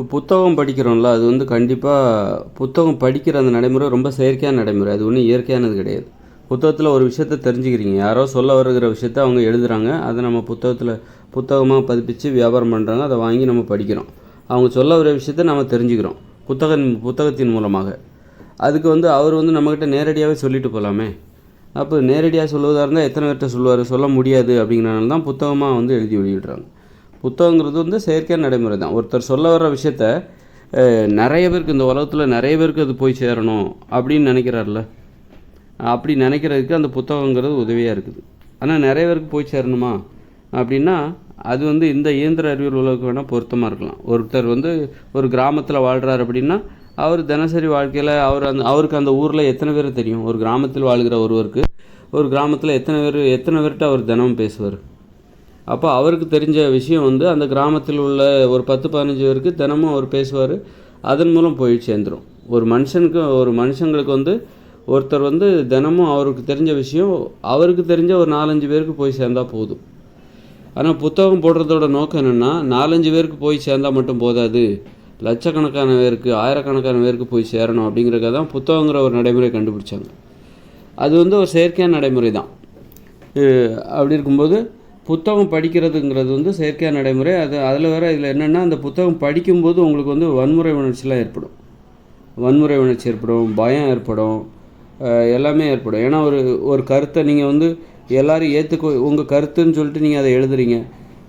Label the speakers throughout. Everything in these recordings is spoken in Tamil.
Speaker 1: இப்போ புத்தகம் படிக்கிறோம்ல, அது வந்து கண்டிப்பாக புத்தகம் படிக்கிற அந்த நடைமுறை ரொம்ப செயற்கையான நடைமுறை. அது ஒன்றும் இயற்கையானது கிடையாது. புத்தகத்தில் ஒரு விஷயத்த தெரிஞ்சுக்கிறீங்க. யாரோ சொல்ல வருகிற விஷயத்த அவங்க எழுதுகிறாங்க. அதை நம்ம புத்தகமாக பதிப்பிச்சு வியாபாரம் பண்ணுறாங்க. அதை வாங்கி நம்ம படிக்கிறோம். அவங்க சொல்ல வர விஷயத்த நம்ம தெரிஞ்சுக்கிறோம் புத்தகத்தின் மூலமாக. அதுக்கு வந்து அவர் வந்து நம்மக்கிட்ட நேரடியாகவே சொல்லிட்டு போகலாமே. அப்போ நேரடியாக சொல்லுவதாக இருந்தால் எத்தனை பேர்கிட்ட சொல்லுவார்? சொல்ல முடியாது. அப்படிங்கிறனால தான் புத்தகமாக வந்து எழுதி வெளியிடுறாங்க. புத்தகங்கிறது வந்து செயற்கையான நடைமுறை தான். ஒருத்தர் சொல்ல வர்ற விஷயத்த நிறைய பேருக்கு, இந்த உலகத்தில் நிறைய பேருக்கு அது போய் சேரணும் அப்படின்னு நினைக்கிறார்ல, அப்படி நினைக்கிறதுக்கு அந்த புத்தகங்கிறது உதவியாக இருக்குது. ஆனால் நிறைய பேருக்கு போய் சேரணுமா அப்படின்னா அது வந்து இந்த இயந்திர அறிவியல் உலகம் வேணால் பொருத்தமாக இருக்கலாம். ஒருத்தர் வந்து ஒரு கிராமத்தில் வாழ்கிறார் அப்படின்னா அவர் தினசரி வாழ்க்கையில் அவருக்கு அந்த ஊரில் எத்தனை பேர் தெரியும்? ஒரு கிராமத்தில் வாழ்கிற ஒருவருக்கு ஒரு கிராமத்தில் எத்தனை பேர்கிட்ட அவர் தினமும் பேசுவார்? அப்போ அவருக்கு தெரிஞ்ச விஷயம் வந்து அந்த கிராமத்தில் உள்ள ஒரு 10-15 பேருக்கு தினமும் அவர் பேசுவார். அதன் மூலம் போய் சேர்ந்துடும். ஒரு மனுஷங்களுக்கு வந்து ஒருத்தர் வந்து தினமும் அவருக்கு தெரிஞ்ச விஷயம் அவருக்கு தெரிஞ்ச ஒரு 4-5 பேருக்கு போய் சேர்ந்தால் போதும். ஆனால் புத்தகம் போடுறதோட நோக்கம் என்னென்னா 4-5 பேருக்கு போய் சேர்ந்தால் மட்டும் போதாது, லட்சக்கணக்கான பேருக்கு, ஆயிரக்கணக்கான பேருக்கு போய் சேரணும். அப்படிங்கிறதுக்காக தான் புத்தகங்கிற ஒரு நடைமுறை கண்டுபிடிச்சாங்க. அது வந்து ஒரு செயற்கையான நடைமுறை தான். அப்படி இருக்கும்போது புத்தகம் படிக்கிறதுங்கிறது வந்து செயற்கையான நடைமுறை. அதில் இதில் என்னென்னா, அந்த புத்தகம் படிக்கும்போது உங்களுக்கு வந்து வன்முறை உணர்ச்சிலாம் ஏற்படும். பயம் ஏற்படும், எல்லாமே ஏற்படும். ஏன்னா ஒரு கருத்தை நீங்கள் வந்து எல்லோரும் உங்கள் கருத்துன்னு சொல்லிட்டு நீங்கள் அதை எழுதுறீங்க.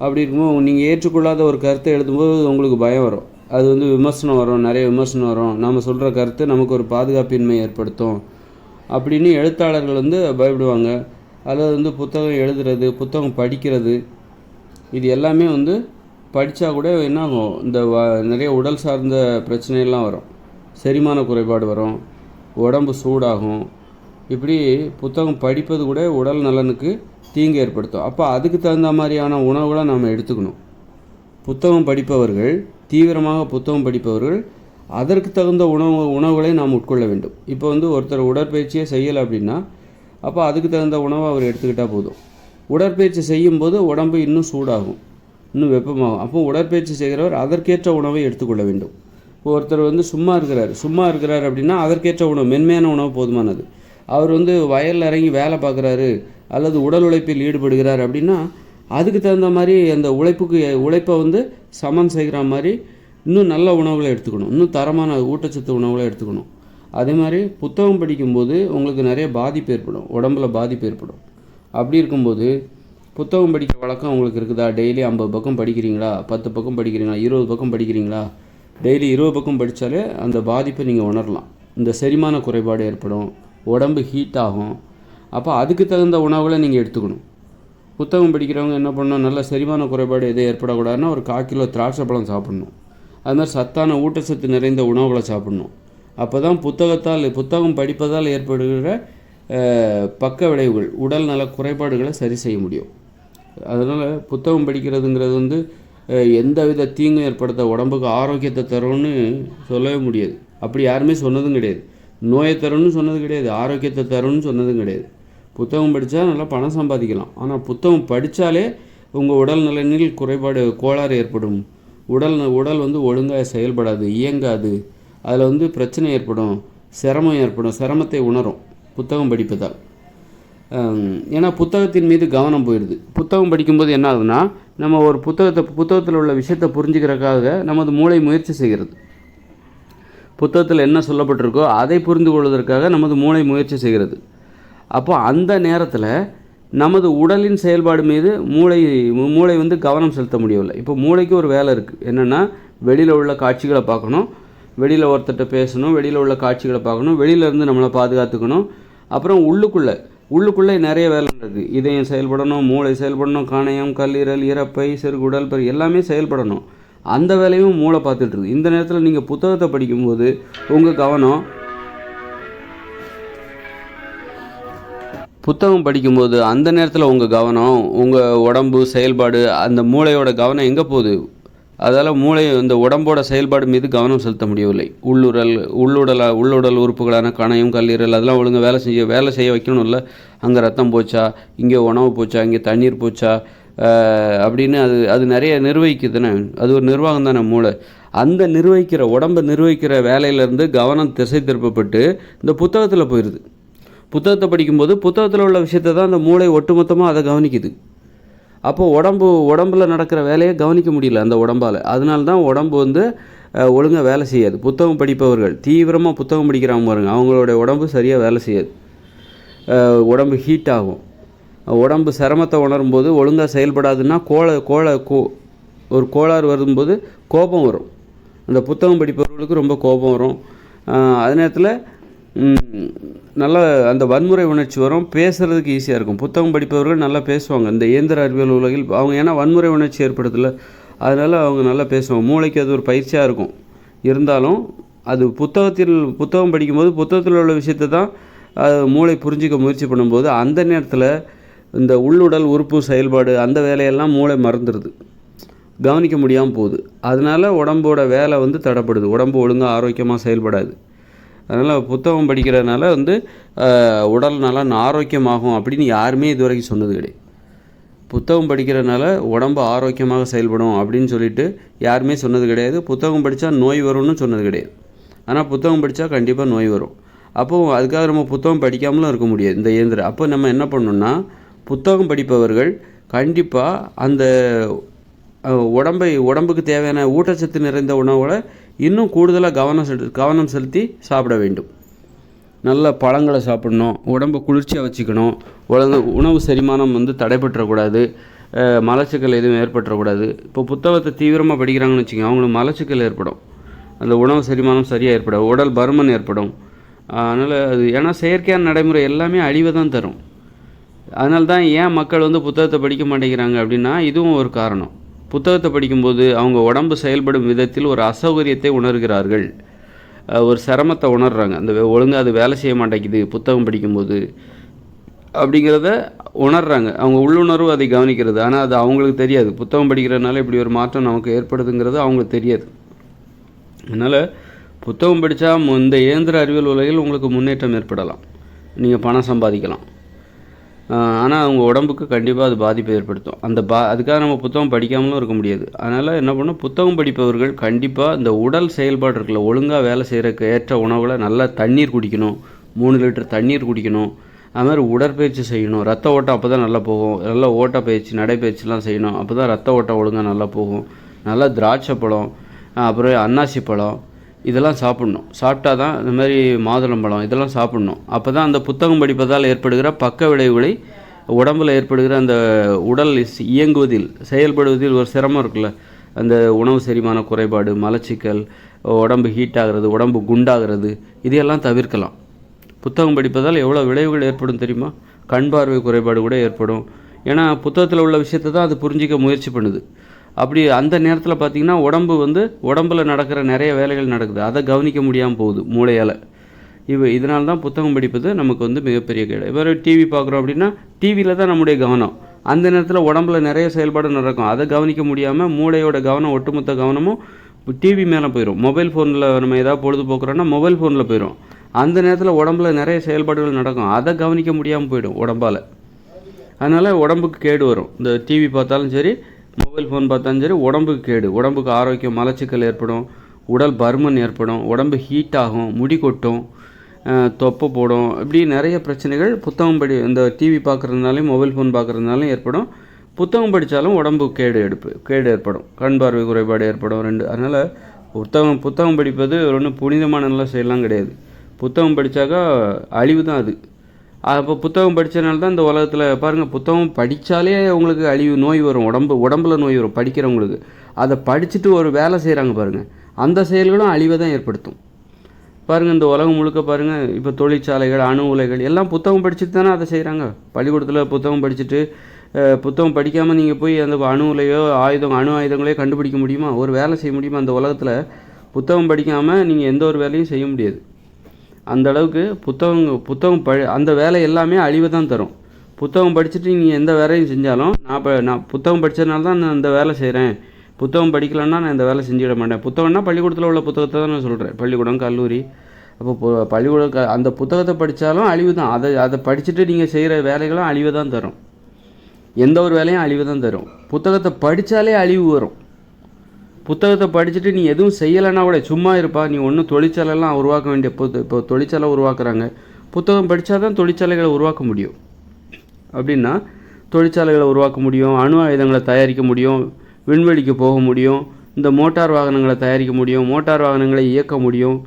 Speaker 1: அப்படி இருக்கும்போது நீங்கள் ஏற்றுக்கொள்ளாத ஒரு கருத்தை எழுதும்போது உங்களுக்கு பயம் வரும். அது வந்து விமர்சனம் வரும், நிறைய விமர்சனம் வரும். நம்ம சொல்கிற கருத்து நமக்கு ஒரு பாதுகாப்பின்மை ஏற்படுத்தும் அப்படின்னு எழுத்தாளர்கள் வந்து பயப்படுவாங்க. அல்லது வந்து புத்தகம் எழுதுறது, புத்தகம் படிக்கிறது, இது எல்லாமே வந்து படித்தா கூட என்ன ஆகும்? நிறைய உடல் சார்ந்த பிரச்சனையெல்லாம் வரும். செரிமான குறைபாடு வரும், உடம்பு சூடாகும். இப்படி புத்தகம் படிப்பது கூட உடல் நலனுக்கு தீங்கு ஏற்படுத்தும். அப்போ அதுக்கு தகுந்த மாதிரியான உணவுகளை நம்ம எடுத்துக்கணும். தீவிரமாக புத்தகம் படிப்பவர்கள் அதற்கு தகுந்த உணவுகளை நாம் உட்கொள்ள வேண்டும். இப்போ வந்து ஒருத்தர் உடற்பயிற்சியே செய்யலை அப்படின்னா அப்போ அதுக்கு தகுந்த உணவை அவர் எடுத்துக்கிட்டால் போதும். உடற்பயிற்சி செய்யும்போது உடம்பு இன்னும் சூடாகும், இன்னும் வெப்பமாகும். அப்போ உடற்பயிற்சி செய்கிறவர் அதற்கேற்ற உணவை எடுத்துக்கொள்ள வேண்டும். இப்போ ஒருத்தர் வந்து சும்மா இருக்கிறார் அப்படின்னா அதற்கேற்ற உணவு, மென்மையான உணவு போதுமானது. அவர் வந்து வயலில் இறங்கி வேலை பார்க்குறாரு அல்லது உடல் உழைப்பில் ஈடுபடுகிறார் அப்படின்னா அதுக்கு தகுந்த மாதிரி அந்த உழைப்பை வந்து சமன் செய்கிற மாதிரி இன்னும் நல்ல உணவுகளை எடுத்துக்கணும், இன்னும் தரமான ஊட்டச்சத்து உணவுகளை எடுத்துக்கணும். அதே மாதிரி புத்தகம் படிக்கும்போது உங்களுக்கு நிறைய பாதிப்பு ஏற்படும், உடம்புல பாதிப்பு ஏற்படும். அப்படி இருக்கும்போது புத்தகம் படிக்கிற வழக்கம் உங்களுக்கு இருக்குதா? டெய்லி 50 பக்கம் படிக்கிறீங்களா? 10 பக்கம் படிக்கிறீங்களா? 20 பக்கம் படிக்கிறீங்களா? டெய்லி 20 பக்கம் படித்தாலே அந்த பாதிப்பை நீங்கள் உணரலாம். இந்த செரிமான குறைபாடு ஏற்படும், உடம்பு ஹீட் ஆகும். அப்போ அதுக்கு தகுந்த உணவுகளை நீங்கள் எடுத்துக்கணும். புத்தகம் படிக்கிறவங்க என்ன பண்ணணும்? நல்ல செரிமான குறைபாடு எதுவும் ஏற்படக்கூடாதுன்னா ஒரு 1/4 கிலோ திராட்சை பழம் சாப்பிட்ணும். அது மாதிரி சத்தான ஊட்டச்சத்து நிறைந்த உணவுகளை சாப்பிட்ணும். அப்போ தான் புத்தகம் படிப்பதால் ஏற்படுகிற பக்க விளைவுகள், உடல் நல குறைபாடுகளை சரி செய்ய முடியும். அதனால் புத்தகம் படிக்கிறதுங்கிறது வந்து எந்தவித தீங்கும் ஏற்படுத்த, உடம்புக்கு ஆரோக்கியத்தை தரும்னு சொல்லவே முடியாது. அப்படி யாருமே சொன்னதும் கிடையாது. நோயை தரும்னு சொன்னது கிடையாது, ஆரோக்கியத்தை தரும்னு சொன்னதும் கிடையாது. புத்தகம் படித்தா நல்லா பணம் சம்பாதிக்கலாம். ஆனால் புத்தகம் படித்தாலே உங்கள் உடல் நலனில் கோளாறு ஏற்படும். உடல் வந்து ஒழுங்காக செயல்படாது, இயங்காது. அதில் வந்து பிரச்சனை ஏற்படும், சிரமத்தை உணரும் புத்தகம் படிப்பதால். ஏன்னா புத்தகத்தின் மீது கவனம் போயிடுது. புத்தகம் படிக்கும்போது என்ன ஆகுதுன்னா, நம்ம ஒரு புத்தகத்தில் உள்ள விஷயத்தை புரிஞ்சுக்கிறதுக்காக நமது மூளை முயற்சி செய்கிறது. புத்தகத்தில் என்ன சொல்லப்பட்டிருக்கோ அதை புரிந்து கொள்வதற்காக நமது மூளை முயற்சி செய்கிறது. அப்போ அந்த நேரத்தில் நமது உடலின் செயல்பாடு மீது மூளை வந்து கவனம் செலுத்த முடியவில்லை. இப்போ மூளைக்கு ஒரு வேலை இருக்குது. என்னென்னா, வெளியில் உள்ள காட்சிகளை பார்க்கணும், வெளியில் ஒருத்தர்கிட்ட பேசணும், வெளியில் உள்ள காட்சிகளை பார்க்கணும், வெளியிலேருந்து நம்மளை பாதுகாத்துக்கணும். அப்புறம் உள்ளுக்குள்ளே நிறைய வேலை இருக்குது. இதயம் செயல்படணும், மூளை செயல்படணும், கணையம், கல்லீரல், இரைப்பை, சிறுகுடல், எல்லாமே செயல்படணும். அந்த வேலையும் மூளை பார்த்துட்ருக்கு. இந்த நேரத்தில் நீங்கள் புத்தகத்தை படிக்கும்போது உங்கள் கவனம் அந்த நேரத்தில் உங்கள் உடம்பு செயல்பாடு, அந்த மூளையோட கவனம் எங்கே போகுது? அதால் இந்த உடம்போட செயல்பாடு மீது கவனம் செலுத்த முடியவில்லை. உள்ளுடல் உறுப்புகளான கணையம், கல்லீரல் அதெல்லாம் ஒழுங்காக வேலை செய்ய வைக்கணும்ல. அங்கே ரத்தம் போச்சா, இங்கே உணவு போச்சா, இங்கே தண்ணீர் போச்சா அப்படின்னு அது நிறைய நிர்வகிக்குதுன்னு. அது ஒரு நிர்வாகம் தானே மூளை. அந்த உடம்பை நிர்வகிக்கிற வேலையிலேருந்து கவனம் திசை திருப்பப்பட்டு இந்த புத்தகத்தில் போயிடுது. புத்தகத்தை படிக்கும்போது புத்தகத்தில் உள்ள விஷயத்தை தான் அந்த மூளை ஒட்டுமொத்தமாக அதை கவனிக்குது. அப்போது உடம்பில் நடக்கிற வேலையை கவனிக்க முடியல அந்த உடம்பால். அதனால தான் உடம்பு வந்து ஒழுங்காக வேலை செய்யாது. புத்தகம் படிப்பவர்கள் தீவிரமாக புத்தகம் படிக்கிறாங்க பாருங்க, அவங்களோட உடம்பு சரியாக வேலை செய்யாது. உடம்பு ஹீட் ஆகும். உடம்பு சிரமத்தை உணரும்போது ஒழுங்காக செயல்படாதுன்னா ஒரு கோளாறு வரும்போது கோபம் வரும். அந்த புத்தகம் படிப்பவர்களுக்கு ரொம்ப கோபம் வரும். அதே நேரத்தில் நல்லா அந்த வன்முறை உணர்ச்சி வரும். பேசுகிறதுக்கு ஈஸியாக இருக்கும். புத்தகம் படிப்பவர்கள் நல்லா பேசுவாங்க. இந்த இயந்திர அறிவியல் உலகில் அவங்க ஏன்னா வன்முறை உணர்ச்சி ஏற்படுதில்ல, அதனால் அவங்க நல்லா பேசுவாங்க. மூளைக்கு அது ஒரு பயிற்சியாக இருக்கும். இருந்தாலும் அது புத்தகம் படிக்கும்போது புத்தகத்தில் உள்ள விஷயத்தை தான் மூளை புரிஞ்சிக்க முயற்சி பண்ணும்போது அந்த நேரத்தில் இந்த உள்ளுடல் உறுப்பு செயல்பாடு அந்த வேலையெல்லாம் மூளை மறந்துடுது, கவனிக்க முடியாமல் போகுது. அதனால் உடம்போட வேலை வந்து தடைப்படுது. உடம்பு ஒழுங்காக ஆரோக்கியமாக செயல்படாது. அதனால் புத்தகம் படிக்கிறதுனால வந்து உடல் நல்லா ஆரோக்கியமாகும் அப்படின்னு யாருமே இது வரைக்கும் சொன்னது கிடையாது. புத்தகம் படிக்கிறதுனால உடம்பு ஆரோக்கியமாக செயல்படும் அப்படின்னு சொல்லிட்டு யாருமே சொன்னது கிடையாது. புத்தகம் படித்தா நோய் வரும்னு சொன்னது கிடையாது. ஆனால் புத்தகம் படித்தா கண்டிப்பாக நோய் வரும். அப்போது அதுக்காக நம்ம புத்தகம் படிக்காமலும் இருக்க முடியாது இந்த இயந்திரம். அப்போ நம்ம என்ன பண்ணணும்னா, புத்தகம் படிப்பவர்கள் கண்டிப்பாக அந்த உடம்புக்கு தேவையான ஊட்டச்சத்து நிறைந்த உணவுகளை இன்னும் கூடுதலாக கவனம் செலுத்தி சாப்பிட வேண்டும். நல்ல பழங்களை சாப்பிடணும், உடம்பை குளிர்ச்சியாக வச்சுக்கணும், உணவு செரிமானம் வந்து தடைபற்றக்கூடாது, மலச்சிக்கல் எதுவும் ஏற்பட்டுறக்கூடாது. இப்போ புத்தகத்தை தீவிரமாக படிக்கிறாங்கன்னு வச்சுக்கோங்க, அவங்களுக்கு மலச்சிக்கல் ஏற்படும், அந்த உணவு செரிமானம் சரியாக ஏற்படும், உடல் பருமன் ஏற்படும். அதனால் அது ஏன்னா செயற்கையான நடைமுறை எல்லாமே அழிவை தான் தரும். அதனால தான் ஏன் மக்கள் வந்து புத்தகத்தை படிக்க மாட்டேங்கிறாங்க அப்படின்னா இதுவும் ஒரு காரணம். புத்தகத்தை படிக்கும்போது அவங்க உடம்பு செயல்படும் விதத்தில் ஒரு அசௌகரியத்தை உணர்கிறார்கள், ஒரு சிரமத்தை உணர்கிறாங்க. அந்த ஒழுங்காக அது வேலை செய்ய மாட்டேங்குது புத்தகம் படிக்கும்போது அப்படிங்கிறத உணர்கிறாங்க. அவங்க உள்ளுணர்வு அதை கவனிக்கிறது. ஆனால் அது அவங்களுக்கு தெரியாது. புத்தகம் படிக்கிறதுனால இப்படி ஒரு மாற்றம் நமக்கு ஏற்படுதுங்கிறது அவங்களுக்கு தெரியாது. அதனால் புத்தகம் படித்தா இந்த இயந்திர அறிவியல் உலகில் உங்களுக்கு முன்னேற்றம் ஏற்படலாம், நீங்கள் பணம் சம்பாதிக்கலாம். ஆனால் அவங்க உடம்புக்கு கண்டிப்பாக அது பாதிப்பை ஏற்படுத்தும். அதுக்காக நம்ம புத்தகம் படிக்காமலும் இருக்க முடியாது. அதனால் என்ன பண்ணணும், புத்தகம் படிப்பவர்கள் கண்டிப்பாக இந்த உடல் செயல்பாடு இருக்குல்ல, ஒழுங்காக வேலை செய்கிறதுக்கு ஏற்ற உணவுகளை நல்லா தண்ணீர் குடிக்கணும், 3 லிட்டர் தண்ணீர் குடிக்கணும். அது மாதிரி உடற்பயிற்சி செய்யணும். ரத்த ஓட்டம் அப்போ தான் நல்லா போகும். நல்லா ஓட்டப்பயிற்சி நடைப்பயிற்சிலாம் செய்யணும். அப்போ தான் ரத்த ஓட்டம் ஒழுங்காக நல்லா போகும். நல்லா திராட்சை பழம், அப்புறம் அன்னாசி பழம் இதெல்லாம் சாப்பிட்ணும். சாப்பிட்டா தான் இந்த மாதிரி மாதுளம்பழம் இதெல்லாம் சாப்பிட்ணும். அப்போ தான் அந்த புத்தகம் படிப்பதால் ஏற்படுகிற பக்க விளைவுகளை, உடம்பில் ஏற்படுகிற அந்த உடல் இயங்குவதில் செயல்படுவதில் ஒரு சிரமம் இருக்குல்ல, அந்த உணவு செரிமான குறைபாடு, மலச்சிக்கல், உடம்பு ஹீட் ஆகிறது, உடம்பு குண்டாகிறது, இதையெல்லாம் தவிர்க்கலாம். புத்தகம் படிப்பதால் எவ்வளோ விளைவுகள் ஏற்படும் தெரியுமா? கண் பார்வை குறைபாடு கூட ஏற்படும். ஏன்னா புத்தகத்தில் உள்ள விஷயத்தை தான் அது புரிஞ்சிக்க முயற்சி பண்ணுது. அப்படி அந்த நேரத்தில் பார்த்திங்கன்னா உடம்பில் நடக்கிற நிறைய வேலைகள் நடக்குது, அதை கவனிக்க முடியாமல் போகுது மூளையால். இதனால தான் புத்தகம் படிப்பது நமக்கு வந்து மிகப்பெரிய கேடு. இப்போ டிவி பார்க்குறோம் அப்படின்னா டிவியில் தான் நம்முடைய கவனம். அந்த நேரத்தில் உடம்பில் நிறைய செயல்பாடு நடக்கும், அதை கவனிக்க முடியாமல் மூளையோட கவனம், ஒட்டுமொத்த கவனமும் டிவி மேலே போயிடும். மொபைல் ஃபோனில் நம்ம ஏதாவது பொழுதுபோக்குறோன்னா மொபைல் ஃபோனில் போயிடும். அந்த நேரத்தில் உடம்பில் நிறைய செயல்பாடுகள் நடக்கும், அதை கவனிக்க முடியாமல் போயிடும் உடம்பால். அதனால் உடம்புக்கு கேடு வரும். இந்த டிவி பார்த்தாலும் சரி, மொபைல் ஃபோன் பார்த்தாலும் சரி, உடம்புக்கு கேடு. உடம்புக்கு ஆரோக்கியம், மலச்சிக்கல் ஏற்படும், உடல் பருமன் ஏற்படும், உடம்பு ஹீட் ஆகும், முடி கொட்டும், தொப்பை போடும், இப்படி நிறைய பிரச்சனைகள் இந்த டிவி பார்க்குறதுனாலையும் மொபைல் ஃபோன் பார்க்குறதுனாலையும் ஏற்படும். புத்தகம் படித்தாலும் உடம்பு கேடு ஏற்படும், கண் பார்வை குறைபாடு ஏற்படும் 2. அதனால் புத்தகம் படிப்பது ஒன்றும் புனிதமான நல்ல செயலாம் கிடையாது. புத்தகம் படித்தாக்கா அழிவு தான் அது. அப்போ புத்தகம் படித்தனால தான் இந்த உலகத்தில் பாருங்கள், புத்தகம் படித்தாலே உங்களுக்கு நோய் வரும், உடம்பில் நோய் வரும் படிக்கிறவங்களுக்கு. அதை படிச்சுட்டு ஒரு வேலை செய்கிறாங்க பாருங்கள், அந்த செயல்களும் அழிவை தான் ஏற்படுத்தும். பாருங்கள், இந்த உலகம் முழுக்க பாருங்கள், இப்போ தொழிற்சாலைகள், அணு உலைகள் எல்லாம் புத்தகம் படிச்சுட்டு தானே அதை செய்கிறாங்க. பள்ளிக்கூடத்தில் புத்தகம் படிச்சுட்டு, புத்தகம் படிக்காமல் நீங்கள் போய் அந்த அணு உலையோ அணு ஆயுதங்களையோ கண்டுபிடிக்க முடியுமா? ஒரு வேலை செய்ய முடியுமா? அந்த உலகத்தில் புத்தகம் படிக்காமல் நீங்கள் எந்த ஒரு வேலையும் செய்ய முடியாது. அந்த அளவுக்கு புத்தகம் அந்த வேலை எல்லாமே அழிவை தான் தரும். புத்தகம் படிச்சுட்டு நீங்கள் எந்த வேலையும் செஞ்சாலும், நான் புத்தகம் படித்ததுனால தான் நான் இந்த வேலை செய்கிறேன், புத்தகம் படிக்கலன்னா நான் இந்த வேலை செஞ்சுவிட மாட்டேன். புத்தகம்னா பள்ளிக்கூடத்தில் உள்ள புத்தகத்தை தான் நான் சொல்கிறேன், பள்ளிக்கூடம், கல்லூரி. அப்போ பள்ளிக்கூடம் அந்த புத்தகத்தை படித்தாலும் அழிவு தான். அதை படிச்சுட்டு நீங்கள் செய்கிற வேலைகளும் அழிவை தான் தரும். எந்த ஒரு வேலையும் அழிவு தான் தரும். புத்தகத்தை படித்தாலே அழிவு வரும். புத்தகத்தை படிச்சுட்டு நீ எதுவும் செய்யலைன்னா கூட சும்மா இருப்பா, நீ ஒன்றும் தொழிற்சாலைலாம் உருவாக்க வேண்டிய இப்போ தொழிற்சாலை உருவாக்குறாங்க, புத்தகம் படித்தா தான் தொழிற்சாலைகளை உருவாக்க முடியும். அப்படின்னா தொழிற்சாலைகளை உருவாக்க முடியும், அணு ஆயுதங்களை தயாரிக்க முடியும், விண்வெளிக்கு போக முடியும், இந்த மோட்டார் வாகனங்களை தயாரிக்க முடியும், மோட்டார் வாகனங்களை இயக்க முடியும்.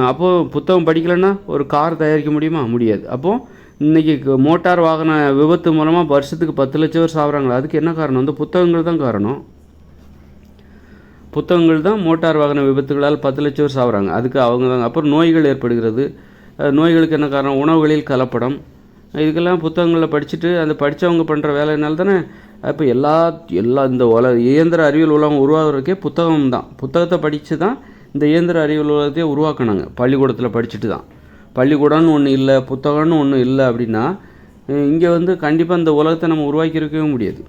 Speaker 1: அப்போது புத்தகம் படிக்கலைன்னா ஒரு கார் தயாரிக்க முடியுமா? முடியாது. அப்போது இன்றைக்கி மோட்டார் வாகன விபத்து மூலமாக வருஷத்துக்கு 10 லட்சம் பேர் சாப்பிட்றாங்களா? அதுக்கு என்ன காரணம்? வந்து புத்தகங்கள் தான் காரணம். புத்தகங்கள் தான் மோட்டார் வாகன விபத்துகளால் 10 லட்சம் பேர் சாப்பிட்றாங்க. அதுக்கு அவங்க தான். அப்புறம் நோய்கள் ஏற்படுகிறது. நோய்களுக்கு என்ன காரணம்? உணவுகளில் கலப்படம். இதுக்கெல்லாம் புத்தகங்களில் படிச்சுட்டு அந்த படித்தவங்க பண்ணுற வேலைனால தானே. இப்போ எல்லா இந்த இயந்திர அறிவியல் உலகம் உருவாகிறதுக்கே புத்தகம் தான். புத்தகத்தை படித்து தான் இந்த இயந்திர அறிவியல் உலகத்தையே உருவாக்கினாங்க. பள்ளிக்கூடத்தில் படிச்சுட்டு தான். பள்ளிக்கூடம்னு ஒன்று இல்லை, புத்தகம்னு ஒன்று இல்லை அப்படின்னா இங்கே வந்து கண்டிப்பாக இந்த உலகத்தை நம்ம உருவாக்கியிருக்கவே முடியாது.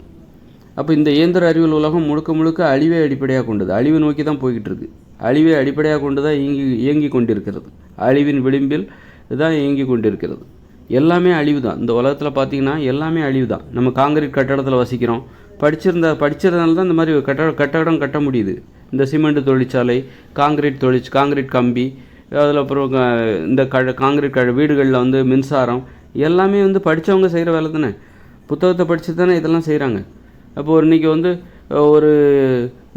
Speaker 1: அப்போ இந்த இயந்திர அறிவியல் உலகம் முழுக்க அழிவே அடிப்படையாக கொண்டது. அழிவு நோக்கி தான் போய்கிட்டு இருக்குது. அழிவை அடிப்படையாக கொண்டு தான் இயங்கி கொண்டிருக்கிறது. அழிவின் விளிம்பில் தான் இயங்கி கொண்டிருக்கிறது. எல்லாமே அழிவு தான். இந்த உலகத்தில் பார்த்திங்கன்னா எல்லாமே அழிவு தான். நம்ம காங்கிரீட் கட்டடத்தில் வசிக்கிறோம். படித்ததுனால தான் இந்த மாதிரி கட்டடம் கட்ட முடியுது. இந்த சிமெண்ட் தொழிற்சாலை, காங்கிரீட் கம்பி, அதில் அப்புறம் இந்த காங்கிரீட் வீடுகளில் வந்து மின்சாரம், எல்லாமே வந்து படித்தவங்க செய்கிற வேலை தானே. புத்தகத்தை படித்து தானே இதெல்லாம் செய்கிறாங்க. அப்போ இன்றைக்கி வந்து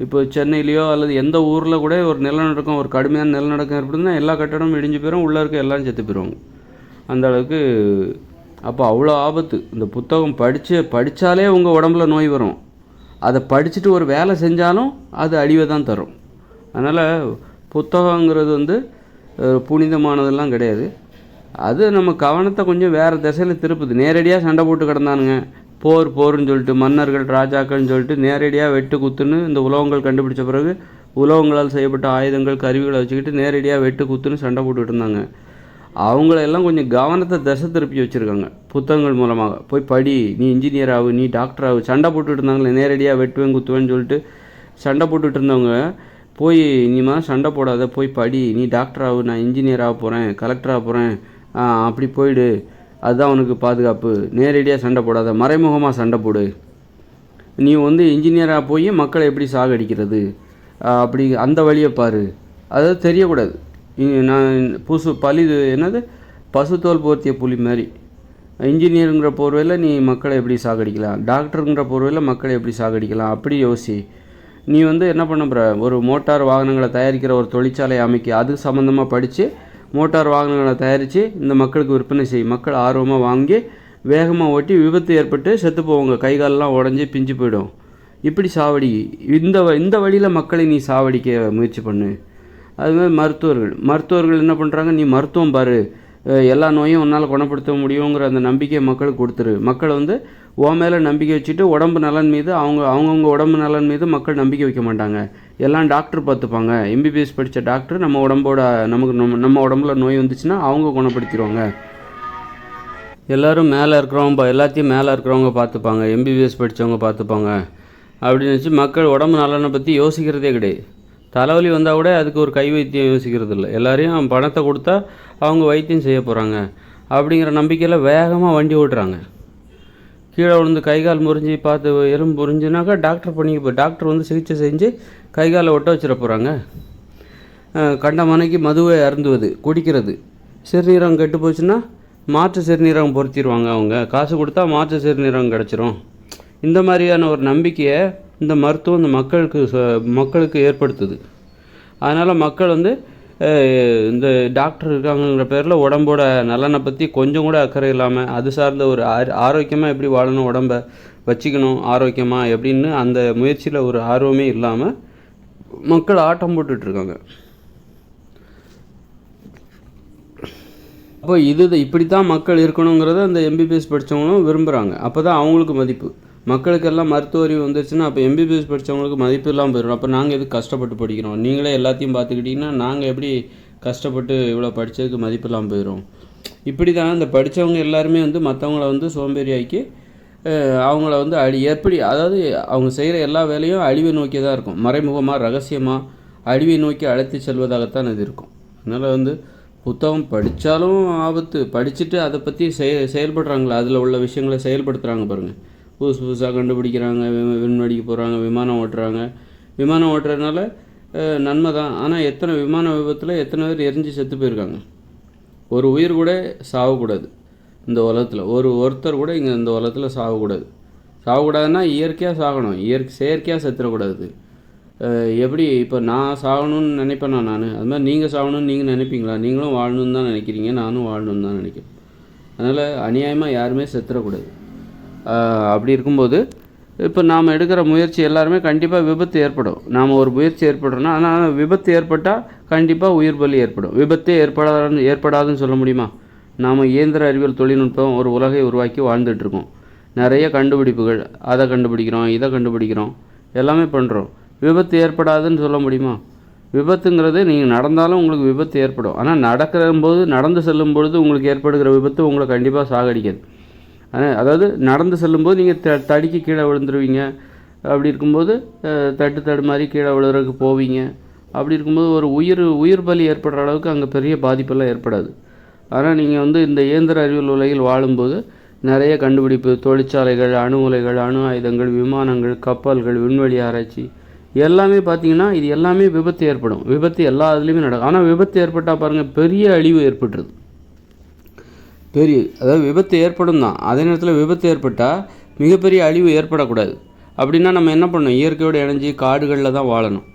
Speaker 1: இப்போ சென்னையிலையோ அல்லது எந்த ஊரில் கூட ஒரு நிலநடுக்கம், ஒரு கடுமையான நிலநடுக்கம் ஏற்படுதுன்னா எல்லா கட்டடமும் இடிஞ்சு போயிடும், உள்ளே இருக்க எல்லாம் செத்து போயிடுவாங்க. அந்த அளவுக்கு. அப்போ அவ்வளோ ஆபத்து. இந்த புத்தகம் படித்தாலே உங்கள் உடம்புல நோய் வரும். அதை படிச்சுட்டு ஒரு வேலை செஞ்சாலும் அது அழிவை தான் தரும். அதனால் புத்தகங்கிறது வந்து புனிதமானதெல்லாம் கிடையாது. அது நம்ம கவனத்தை கொஞ்சம் வேறு திசையில் திருப்புது. நேரடியாக சண்டை போட்டு கிடந்தானுங்க, போர்னு சொல்லிட்டு மன்னர்கள் ராஜாக்கள்னு சொல்லிட்டு நேரடியாக வெட்டு குத்துன்னு இந்த உலோகங்கள் கண்டுபிடிச்ச பிறகு உலோகங்களால் செய்யப்பட்ட ஆயுதங்கள் கருவிகளை வச்சுக்கிட்டு நேரடியாக வெட்டு குத்துன்னு சண்டை போட்டுக்கிட்டு இருந்தாங்க. அவங்களெல்லாம் கொஞ்சம் கவனத்தை திசை திருப்பி வச்சுருக்காங்க புத்தகங்கள் மூலமாக. போய் படி, நீ இன்ஜினியர் ஆகு, நீ டாக்டர் ஆகு. சண்டை போட்டுக்கிட்டு இருந்தாங்களே, நேரடியாக வெட்டுவேன் குத்துவேன்னு சொல்லிட்டு சண்டை போட்டுக்கிட்டு இருந்தவங்க போய் இனிமா சண்டை போடாத, போய் படி, நீ டாக்டர் ஆகு, நான் இன்ஜினியர் ஆக போகிறேன், கலெக்டர் ஆக போகிறேன், அப்படி போயிடு, அதுதான் உனக்கு பாதுகாப்பு. நேரடியாக சண்டை போடாத, மறைமுகமாக சண்டை போடு. நீ வந்து இன்ஜினியராக போய் மக்களை எப்படி சாகடிக்கிறது அப்படி அந்த வழியை பாரு. அதாவது தெரியக்கூடாது. நான் என்னது பசுத்தோல் போர்த்திய புலி மாதிரி. இன்ஜினியருங்கிற போர்வையில் நீ மக்களை எப்படி சாகடிக்கலாம், டாக்டருங்கிற போர்வையில் மக்களை எப்படி சாகடிக்கலாம், அப்படி யோசி. நீ வந்து என்ன பண்ண போகிற? ஒரு மோட்டார் வாகனங்களை தயாரிக்கிற ஒரு தொழிற்சாலை அமைக்க, அது சம்மந்தமாக படித்து மோட்டார் வாகனங்களை தயாரித்து இந்த மக்களுக்கு விற்பனை செய். மக்கள் ஆர்வமாக வாங்கி வேகமாக ஓட்டி விபத்து ஏற்பட்டு செத்து போவாங்க, கைகாலெலாம் உடஞ்சி பிஞ்சு போயிடும். இப்படி சாவடி. இந்த வழியில் மக்களை நீ சாவடிக்க முயற்சி பண்ணு. அதுமாதிரி மருத்துவர்கள் என்ன பண்ணுறாங்க? நீ மருத்துவம் பாரு, எல்லா நோயும் உன்னால் குணப்படுத்த முடியுங்கிற அந்த நம்பிக்கையை மக்களுக்கு கொடுத்துரு. மக்கள் வந்து உன் மேலே நம்பிக்கை வச்சுட்டு உடம்பு நலன் மீது அவங்கவுங்க உடம்பு நலன் மீது மக்கள் நம்பிக்கை வைக்க மாட்டாங்க. எல்லாம் டாக்டர் பார்த்துப்பாங்க. எம்பிபிஎஸ் படித்த டாக்டர் நம்ம உடம்புல நோய் வந்துச்சுன்னா அவங்க குணப்படுத்திடுவாங்க. எல்லோரும் எல்லாத்தையும் மேலே இருக்கிறவங்க பார்த்துப்பாங்க, எம்பிபிஎஸ் படித்தவங்க பார்த்துப்பாங்க அப்படின்னு நினச்சி மக்கள் உடம்பு நலனை பற்றி யோசிக்கிறதே கிடையாது. தலைவலி வந்தால் கூட அதுக்கு ஒரு கை வைத்தியம் யோசிக்கிறது இல்லை. எல்லாரையும் பணத்தை கொடுத்தா அவங்க வைத்தியம் செய்ய போகிறாங்க அப்படிங்கிற நம்பிக்கையில் வேகமாக வண்டி ஓட்டுறாங்க. கீழே விழுந்து கைகால் முறிஞ்சு பார்த்து எலும்பு முறிஞ்சுனாக்கா டாக்டர் வந்து சிகிச்சை செஞ்சு கைகாலை ஒட்ட வச்சிட போகிறாங்க. கண்ட மனைக்கு மதுவை அருந்துவது, குடிக்கிறது. சிறுநீரகம் கெட்டு போச்சுன்னா மாற்று சிறுநீரகம் பொருத்திடுவாங்க. அவங்க காசு கொடுத்தா மாற்று சிறுநீரகம் கிடச்சிரும். இந்த மாதிரியான ஒரு நம்பிக்கையை இந்த மருத்துவம் இந்த மக்களுக்கு ஏற்படுத்துது. அதனால் மக்கள் வந்து இந்த டாக்டர் இருக்காங்கிற பேரில் உடம்போட நலனை பற்றி கொஞ்சம் கூட அக்கறை இல்லாமல், அது சார்ந்த ஒரு ஆரோக்கியமாக எப்படி வாழணும், உடம்பை வச்சுக்கணும் ஆரோக்கியமாக எப்படின்னு அந்த முயற்சியில் ஒரு ஆர்வமே இல்லாமல் மக்கள் ஆட்டம் போட்டுட்ருக்காங்க. அப்போ இப்படி தான் மக்கள் இருக்கணுங்கிறத அந்த எம்பிபிஎஸ் படித்தவங்களும் விரும்புகிறாங்க. அப்போ தான் அவங்களுக்கு மதிப்பு. மக்களுக்கெல்லாம் மருத்துவ அறிவு வந்துருச்சுன்னா அப்போ எம்பிபிஎஸ் படித்தவங்களுக்கு மதிப்பு இல்லாமல் போயிடும். அப்போ நாங்கள் எதுக்கு கஷ்டப்பட்டு படிக்கிறோம்? நீங்களே எல்லாத்தையும் பார்த்துக்கிட்டிங்கன்னா நாங்கள் எப்படி கஷ்டப்பட்டு இவ்வளோ படித்ததுக்கு மதிப்பு இல்லாமல் போயிடும். இப்படி தான் இந்த படித்தவங்க எல்லாருமே வந்து மற்றவங்கள வந்து சோம்பேறியாக்கி அவங்கள வந்து அதாவது அவங்க செய்கிற எல்லா வேலையும் அழிவை நோக்கி தான் இருக்கும். மறைமுகமாக ரகசியமாக அழிவை நோக்கி அழைத்து செல்வதாகத்தான் இது இருக்கும். அதனால் வந்து புத்தகம் படித்தாலும் ஆபத்து. படிச்சுட்டு அதை பற்றி செயல்படுறாங்களா, அதில் உள்ள விஷயங்களை செயல்படுத்துகிறாங்க பாருங்கள். புதுசாக கண்டுபிடிக்கிறாங்க, விண்வெளிக்கு போகிறாங்க, விமானம் ஓட்டுறாங்க, விமானம் ஓட்டுறதுனால நன்மை தான். ஆனால் எத்தனை விமான விபத்தில் எத்தனை பேர் எரிஞ்சு செத்து போயிருக்காங்க. ஒரு உயிர் கூட சாகக்கூடாது இந்த உலகத்தில். ஒருத்தர் கூட இங்கே இந்த உலகத்தில் சாகக்கூடாது. சாகக்கூடாதுன்னா இயற்கையாக சாகணும், செயற்கையாக செத்துடக்கூடாது. எப்படி இப்போ நான் சாகணும்னு நினைப்பேனா நான்? அது மாதிரி நீங்கள் சாகணும்னு நீங்கள் நினைப்பீங்களா? நீங்களும் வாழணும்னு தான் நினைக்கிறீங்க, நானும் வாழணும்னு தான் நினைக்கிறேன். அதனால் அநியாயமாக யாருமே செத்துடக்கூடாது. அப்படி இருக்கும்போது இப்போ நாம் எடுக்கிற முயற்சி எல்லாருமே கண்டிப்பாக விபத்து ஏற்படும். நாம் ஒரு முயற்சி ஏற்படுறோன்னா, ஆனால் விபத்து ஏற்பட்டால் கண்டிப்பாக உயிர் பலி ஏற்படும். விபத்தே ஏற்படாதுன்னு சொல்ல முடியுமா? நாம் இயந்திர அறிவியல் தொழில்நுட்பம் ஒரு உலகை உருவாக்கி வாழ்ந்துட்டுருக்கோம். நிறைய கண்டுபிடிப்புகள், அதை கண்டுபிடிக்கிறோம், இதை கண்டுபிடிக்கிறோம், எல்லாமே பண்ணுறோம். விபத்து ஏற்படாதுன்னு சொல்ல முடியுமா? விபத்துங்கிறது நீங்கள் நடந்தாலும் உங்களுக்கு விபத்து ஏற்படும். ஆனால் நடந்து செல்லும் பொழுது உங்களுக்கு ஏற்படுகிற விபத்து உங்களை கண்டிப்பாக சாகடிக்காது. அதாவது நடந்து செல்லும்போது நீங்கள் தடுக்கி கீழே விழுந்துருவீங்க. அப்படி இருக்கும்போது தடு மாதிரி கீழே விழுறதுக்கு போவீங்க. அப்படி இருக்கும்போது ஒரு உயிர் பலி ஏற்படுற அளவுக்கு அங்கே பெரிய பாதிப்பெல்லாம் ஏற்படாது. ஆனால் நீங்கள் இந்த இயந்திர அறிவியல் உலகில் வாழும்போது நிறைய கண்டுபிடிப்பு, தொழிற்சாலைகள், அணு உலைகள், அணு ஆயுதங்கள், விமானங்கள், கப்பல்கள், விண்வெளி ஆராய்ச்சி எல்லாமே பார்த்தீங்கன்னா இது எல்லாமே விபத்து ஏற்படும். விபத்து எல்லா இதுலேயுமே நடக்கும். ஆனால் விபத்து ஏற்பட்டால் பாருங்கள் பெரிய அழிவு ஏற்பட்டுருது. அதாவது விபத்து ஏற்படும் தான். அதே நேரத்தில் விபத்து ஏற்பட்டால் மிகப்பெரிய அழிவு ஏற்படக்கூடாது. அப்படின்னா நம்ம என்ன பண்ணணும்? இயற்கையோடு இணைஞ்சி காடுகளில் தான் வாழணும்.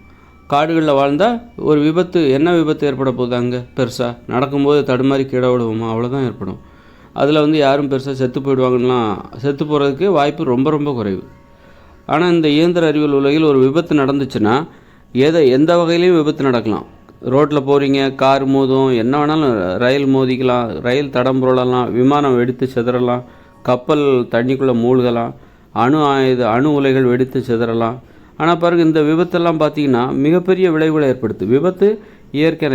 Speaker 1: காடுகளில் வாழ்ந்தால் ஒரு என்ன விபத்து ஏற்பட போகுது? அங்கே பெருசாக நடக்கும்போது தடுமாறி கீழே விடுவோமா? அவ்வளோதான் ஏற்படும். அதில் யாரும் பெருசாக செத்து போகிறதுக்கு வாய்ப்பு ரொம்ப ரொம்ப குறைவு. ஆனால் இந்த இயந்திர அறிவியல் உலகில் ஒரு விபத்து நடந்துச்சுன்னா எந்த வகையிலையும் விபத்து நடக்கலாம். ரோட்டில் போகிறீங்க, கார் மோதும், என்ன வேணாலும், ரயில் மோதிக்கலாம், ரயில் தடம் புரளலாம், விமானம் வெடித்து சிதறலாம், கப்பல் தண்ணிக்குள்ளே மூழ்கலாம், அணு உலைகள் வெடித்து சிதறலாம். ஆனால் பாருங்கள், இந்த விபத்தெல்லாம் பார்த்திங்கன்னா மிகப்பெரிய விளைவுகளை ஏற்படுத்து. விபத்து இயற்கை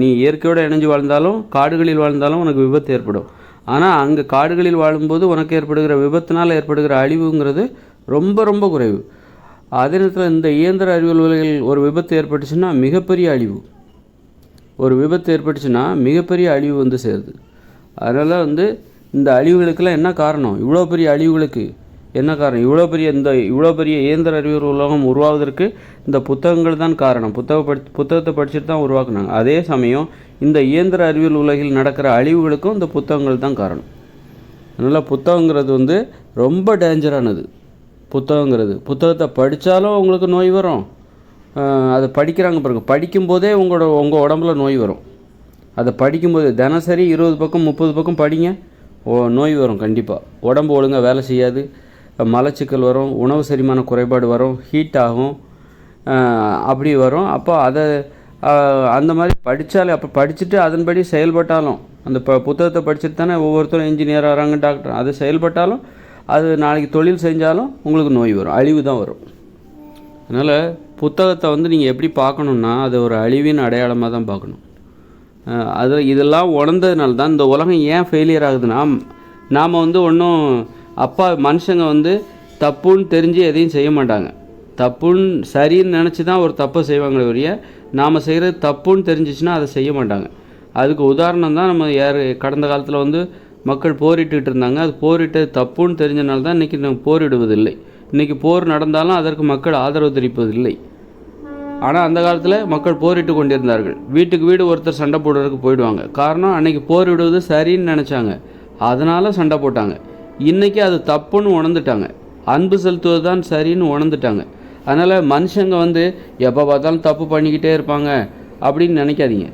Speaker 1: நீ இயற்கையோடு இணைஞ்சு வாழ்ந்தாலும் காடுகளில் வாழ்ந்தாலும் உனக்கு விபத்து ஏற்படும். ஆனால் அங்கே காடுகளில் வாழும்போது உனக்கு ஏற்படுகிற விபத்தினால் ஏற்படுகிற அழிவுங்கிறது ரொம்ப ரொம்ப குறைவு. அதே நேரத்தில் இந்த இயந்திர அறிவியல் உலகில் ஒரு விபத்து ஏற்பட்டுச்சுன்னா மிகப்பெரிய அழிவு சேருது. அதனால் இந்த அழிவுகளுக்கெல்லாம் என்ன காரணம்? இவ்வளோ பெரிய அழிவுகளுக்கு என்ன காரணம்? இவ்வளோ பெரிய இயந்திர அறிவியல் உலகம் உருவாவதற்கு இந்த புத்தகங்கள் தான் காரணம். புத்தகத்தை படிச்சுட்டு தான் உருவாக்குனாங்க. அதே சமயம் இந்த இயந்திர அறிவியல் உலகில் நடக்கிற அழிவுகளுக்கும் இந்த புத்தகங்கள் தான் காரணம். அதனால் புத்தகங்கிறது ரொம்ப டேஞ்சரானது. புத்தகத்தை படித்தாலும் உங்களுக்கு நோய் வரும். அதை படிக்கிறாங்க பாருங்கள், படிக்கும்போதே உங்கள் உடம்புல நோய் வரும். அதை படிக்கும்போது தினசரி 20 பக்கம் 30 பக்கம் படிங்க, நோய் வரும் கண்டிப்பாக. உடம்பு ஒழுங்காக வேலை செய்யாது, மலச்சிக்கல் வரும், உணவு செரிமான குறைபாடு வரும், ஹீட் ஆகும், அப்படி வரும். அப்போ அந்த மாதிரி படிச்சுட்டு அதன்படி செயல்பட்டாலும், அந்த புத்தகத்தை படிச்சுட்டு தானே ஒவ்வொருத்தரும் இன்ஜினியர் ஆகிறாங்க, டாக்டர், அது செயல்பட்டாலும் அது நாளைக்கு தொழில் செஞ்சாலும் உங்களுக்கு நோய் வரும், அழிவு தான் வரும். அதனால் புத்தகத்தை நீங்கள் எப்படி பார்க்கணுன்னா அது ஒரு அழிவின் அடையாளமாக தான் பார்க்கணும். இதெல்லாம் உணர்ந்ததுனால தான் இந்த உலகம் ஏன் ஃபெயிலியர் ஆகுதுன்னா, நாம் ஒன்றும் மனுஷங்க தப்புன்னு தெரிஞ்சு எதையும் செய்ய மாட்டாங்க. தப்புன்னு சரின்னு நினச்சி தான் ஒரு தப்பை செய்வாங்களே ஒழிய, நாம் செய்கிறது தப்புன்னு தெரிஞ்சிச்சுன்னா அதை செய்ய மாட்டாங்க. அதுக்கு உதாரணம் தான் கடந்த காலத்தில் மக்கள் போரிட்டுக்கிட்டு இருந்தாங்க. அது போரிட்டது தப்புன்னு தெரிஞ்சனால தான் இன்றைக்கி நம்ம போரிடுவதில்லை. இன்றைக்கி போர் நடந்தாலும் அதற்கு மக்கள் ஆதரவு தெரிவிப்பதில்லை. ஆனால் அந்த காலத்தில் மக்கள் போரிட்டு கொண்டிருந்தார்கள். வீட்டுக்கு வீடு ஒருத்தர் சண்டை போடுறதுக்கு போயிடுவாங்க. காரணம், அன்றைக்கி போரிடுவது சரின்னு நினச்சாங்க, அதனால் சண்டை போட்டாங்க. இன்றைக்கி அது தப்புன்னு உணர்ந்துட்டாங்க, அன்பு செலுத்துவது தான் சரின்னு உணர்ந்துட்டாங்க. அதனால் மனுஷங்க எப்போ பார்த்தாலும் தப்பு பண்ணிக்கிட்டே இருப்பாங்க அப்படின்னு நினைக்காதீங்க.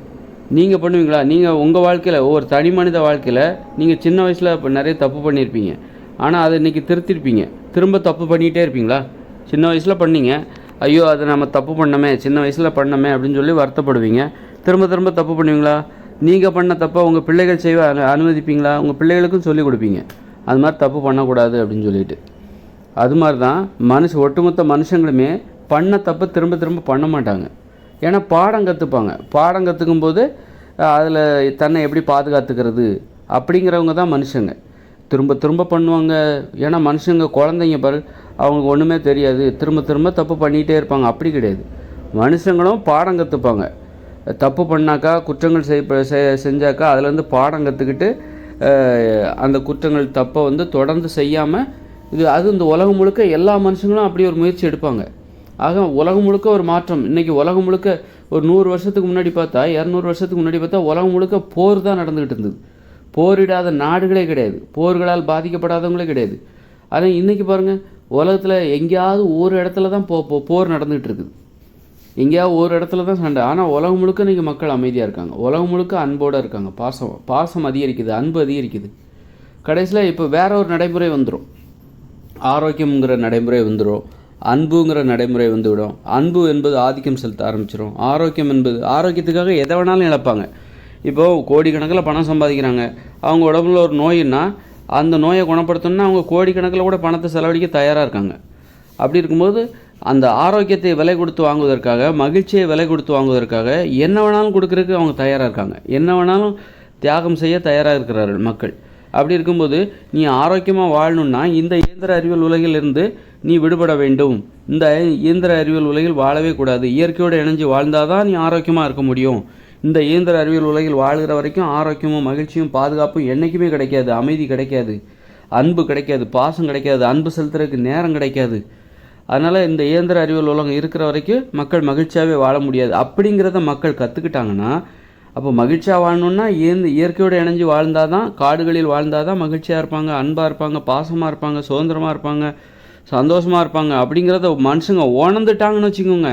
Speaker 1: நீங்கள் பண்ணுவீங்களா? நீங்கள் உங்கள் வாழ்க்கையில், ஒவ்வொரு தனி மனித வாழ்க்கையில் நீங்கள் சின்ன வயசில் இப்போ நிறைய தப்பு பண்ணியிருப்பீங்க. ஆனால் அதை இன்றைக்கி திருத்திருப்பீங்க. திரும்ப தப்பு பண்ணிக்கிட்டே இருப்பீங்களா? சின்ன வயசில் பண்ணீங்க, ஐயோ அதை நம்ம தப்பு பண்ணமே, சின்ன வயசில் பண்ணமே அப்படின்னு சொல்லி வருத்தப்படுவீங்க. திரும்ப திரும்ப தப்பு பண்ணுவீங்களா? நீங்கள் பண்ண தப்பை உங்கள் பிள்ளைகள் செய்ய அனுமதிப்பீங்களா? உங்கள் பிள்ளைகளுக்கும் சொல்லிக் கொடுப்பீங்க, அது மாதிரி தப்பு பண்ணக்கூடாது அப்படின்னு சொல்லிட்டு. அது மாதிரி தான் ஒட்டுமொத்த மனுஷங்களுமே பண்ண தப்பை திரும்ப திரும்ப பண்ண மாட்டாங்க. ஏன்னா பாடம் கற்றுப்பாங்க. பாடம் கற்றுக்கும்போது அதில் தன்னை எப்படி பாதுகாத்துக்கிறது அப்படிங்கிறவங்க தான் மனுஷங்க. திரும்ப திரும்ப பண்ணுவாங்க. ஏன்னா மனுஷங்க குழந்தைங்க அவங்களுக்கு ஒன்றுமே தெரியாது, திரும்ப திரும்ப தப்பு பண்ணிகிட்டே இருப்பாங்க. அப்படி கிடையாது. மனுஷங்களும் பாடம் கற்றுப்பாங்க. தப்பு பண்ணாக்கா, குற்றங்கள் செஞ்சாக்கா அதுலேருந்து பாடம் கற்றுக்கிட்டு அந்த குற்றங்கள் தப்பை தொடர்ந்து செய்யாமல் அது இந்த உலகம் முழுக்க எல்லா மனுஷங்களும் அப்படி ஒரு முயற்சி எடுப்பாங்க. ஆக உலகம் முழுக்க ஒரு மாற்றம். இன்றைக்கி உலகம் முழுக்க ஒரு 100 வருஷத்துக்கு முன்னாடி பார்த்தா, 200 வருஷத்துக்கு முன்னாடி பார்த்தா உலகம் முழுக்க போர் தான் நடந்துக்கிட்டு இருந்தது. போரிடாத நாடுகளே கிடையாது, போர்களால் பாதிக்கப்படாதவங்களே கிடையாது. ஆனால் இன்றைக்கி பாருங்கள், உலகத்தில் எங்கேயாவது ஒரு இடத்துல தான் போர் நடந்துகிட்டு இருக்குது, எங்கேயாவது ஒரு இடத்துல தான் சண்டை. ஆனால் உலகம் முழுக்க இன்றைக்கி மக்கள் அமைதியாக இருக்காங்க, உலகம் முழுக்க அன்போடு இருக்காங்க, பாசம் அதிகரிக்குது, அன்பு அதிகரிக்குது. கடைசியில் இப்போ வேற ஒரு நடைமுறை வந்துடும், ஆரோக்கியங்கிற நடைமுறை வந்துடும், அன்புங்கிற நடைமுறை வந்துவிடும். அன்பு என்பது ஆதிக்கம் செலுத்த ஆரம்பிச்சிடும். ஆரோக்கியம் என்பது, ஆரோக்கியத்துக்காக எதை வேணாலும் இழப்பாங்க. இப்போது கோடிக்கணக்கில் பணம் சம்பாதிக்கிறாங்க, அவங்க உடம்புல ஒரு நோயின்னா அந்த நோயை குணப்படுத்தணும்னா அவங்க கோடிக்கணக்கில் கூட பணத்தை செலவழிக்க தயாராக இருக்காங்க. அப்படி இருக்கும்போது அந்த ஆரோக்கியத்தை விலை கொடுத்து வாங்குவதற்காக, மகிழ்ச்சியை விலை கொடுத்து வாங்குவதற்காக என்ன வேணாலும் கொடுக்கறதுக்கு அவங்க தயாராக இருக்காங்க, என்ன வேணாலும் தியாகம் செய்ய தயாராக இருக்கிறார்கள் மக்கள். அப்படி இருக்கும்போது நீ ஆரோக்கியமாக வாழணுன்னா இந்த இயந்திர அறிவியல் உலகிலிருந்து நீ விடுபட வேண்டும். இந்த இயந்திர அறிவியல் உலகில் வாழவே கூடாது, இயற்கையோடு இணைஞ்சு வாழ்ந்தால் தான் நீ ஆரோக்கியமாக இருக்க முடியும். இந்த இயந்திர அறிவியல் உலகில் வாழ்கிற வரைக்கும் ஆரோக்கியமும் மகிழ்ச்சியும் பாதுகாப்பும் என்றைக்குமே கிடைக்காது, அமைதி கிடைக்காது, அன்பு கிடைக்காது, பாசம் கிடைக்காது, அன்பு செலுத்துறதுக்கு நேரம் கிடைக்காது. அதனால் இந்த இயந்திர அறிவியல் உலகம் இருக்கிற வரைக்கும் மக்கள் மகிழ்ச்சியாகவே வாழ முடியாது. அப்படிங்கிறத மக்கள் கற்றுக்கிட்டாங்கன்னா, அப்போ மகிழ்ச்சியாக வாழணுன்னா இயற்கையோடு இணைஞ்சு வாழ்ந்தால் தான், காடுகளில் வாழ்ந்தால் தான் மகிழ்ச்சியாக இருப்பாங்க, அன்பாக இருப்பாங்க, பாசமாக இருப்பாங்க, சுதந்திரமாக இருப்பாங்க, சந்தோஷமாக இருப்பாங்க. அப்படிங்கிறத மனுஷங்க உணர்ந்துட்டாங்கன்னு வச்சுக்கோங்க,